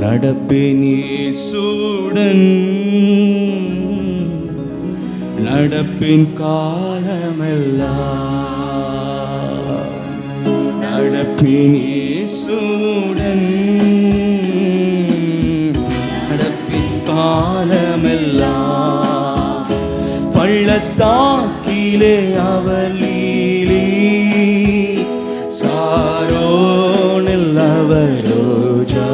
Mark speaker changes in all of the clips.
Speaker 1: நடப்பேன் இயேசுவுடன், நடப்பேன் காலமெல்லாம். நடப்பேன் இயேசுவுடன், நடப்பேன் காலமெல்லாம். பள்ளத்தாக்கிலே அவலீலி, சாரோனில் அவரோஜா.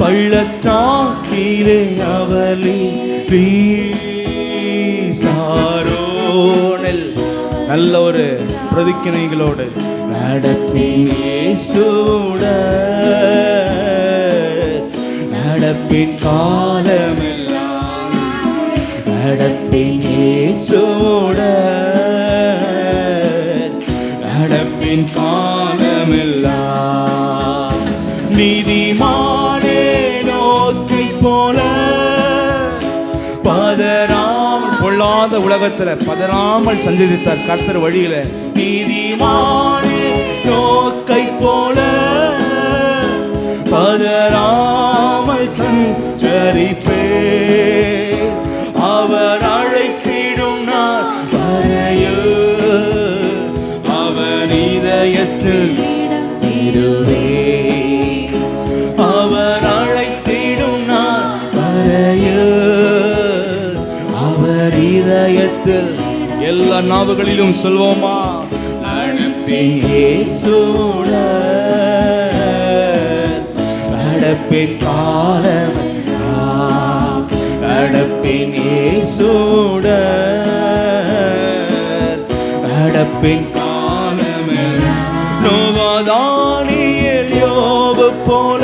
Speaker 1: பள்ளத்தாக்கிலே அவலீலி, சாரோனில். நல்ல ஒரு பிரதிக்கினைகளோடு நடப்பேன் இயேசுவுடன், நடப்பேன் காலமெல்லாம். நடப்பேன் இயேசுவுடன், நடப்பேன் காலமெல்லாம். நீதிமானே நோக்கை போல பதறாமல், பொல்லாத உலகத்துல பதறாமல் சஞ்சரித்தார் கர்த்தர் வழியில. நீதிமானே நோக்கை போல பதறாமல் சஞ்சரிப்பே. அவர் அழைத்திடும் நாள் வரையில் அவர் இதயத்தில் இருவே. அவர் அழைத்திடும் நாள் வரையில் அவர் இதயத்தில். எல்லா நாவுகளிலும் சொல்வோமா? நடப்பேன் இயேசுவுடன், நடப்பேன் காலமெல்லாம். நடப்பேன் இயேசுவுடன், நடப்பேன் காலமெல்லாம். நோவாதானியேல் யோபு போல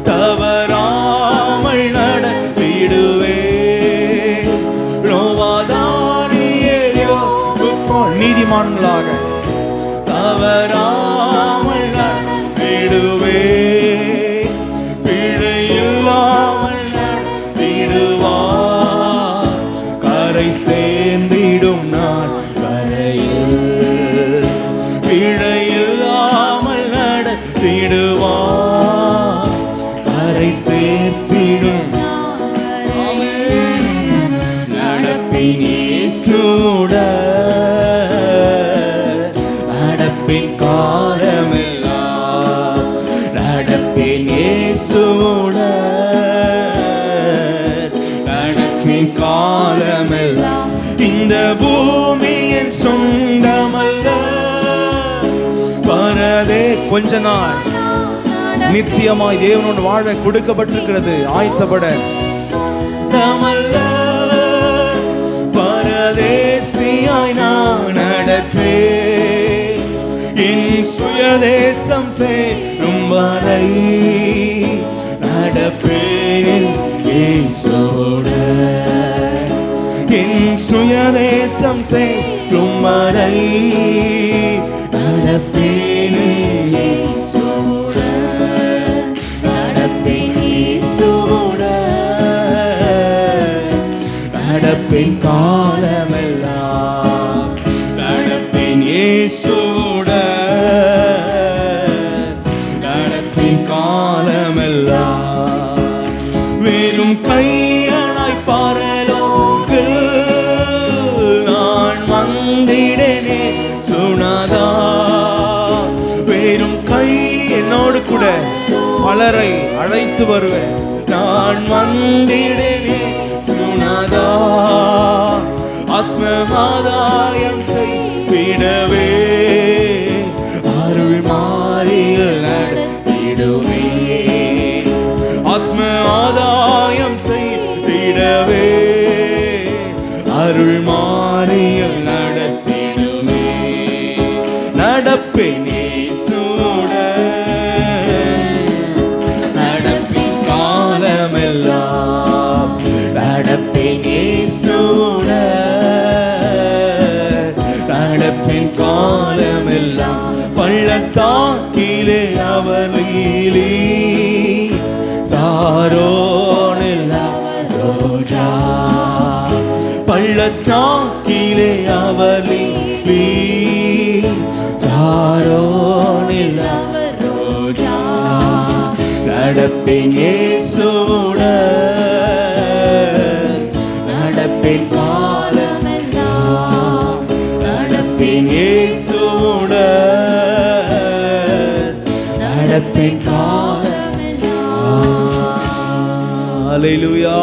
Speaker 1: தவறாமல் நடத்திடுவே. நோவாதானியேல் யோபு போல் நீதிமான்களாக தவறாமல் நடத்திடுவே. பிழையில்லாமல் நடத்திடுவார், கரை சேர்ந்திடும் நாள் வரையில். பிழையில்லாமல் நடத்திடுவார், கரை சேர்த்திடும். நடப்பேன் இயேசுவுடன், நடப்பேன் காலமெல்லாம். நடப்பேன் இயேசுவுடன், நடப்பேன் காலமெல்லாம். இந்த பூமியின் சொந்தமல்ல, பரதே கொஞ்ச நாள் நித்தியமாய் தேவனோடு வாழ கொடுக்கப்பட்டிருக்கிறது. ஆயத்தப்பட நமல்ல, பரதேசியாய் நான் நடப்பேன். என் சுயதேசம் சேரும் வரை நடப்பேன் இயேசுவுடன். என் சுயதேசம் சேரும் வரை நடப்பேன் இயேசுவுடன். நடப்பேன் இயேசுவுடன், நடப்பேன் காலமெல்லாம். நடப்பேன் இயேசுவுடன், நடப்பேன் காலமெல்லாம். வெறும் கையனாய் பரலோகில் நான் வந்திடனே சுனாதா. வெறும் கை என்னோடு கூட பலரை அழைத்து வருவேன். நான் வந்திடனே சுனாதா. ஆத்மமாதாயம் செய்திடவே, அருள் மாறியில் நடத்திடுவே. ஆத்ம ஆதாயம் செய்திடவே, அருள் மாறியில் நடத்திடுவே. நடப்பேன் இயேசுவுடன், நடப்பேன் காலமெல்லாம். நடப்பேன் இயேசுவுடன், நடப்பேன் காலமெல்லாம். பள்ளத்தாக்கிலே அவலீலி, சாரோனில் அவரோஜா. பள்ளத்தாக்கிலே அவலீலி, சாரோனில் அவரோஜா. நடப்பேன் இயேசுவுடன், நடப்பேன் காலமெல்லாம், நடப்பேன் இயேசுவுடன், நடப்பேன் காலமெல்லாம். அல்லேலூயா.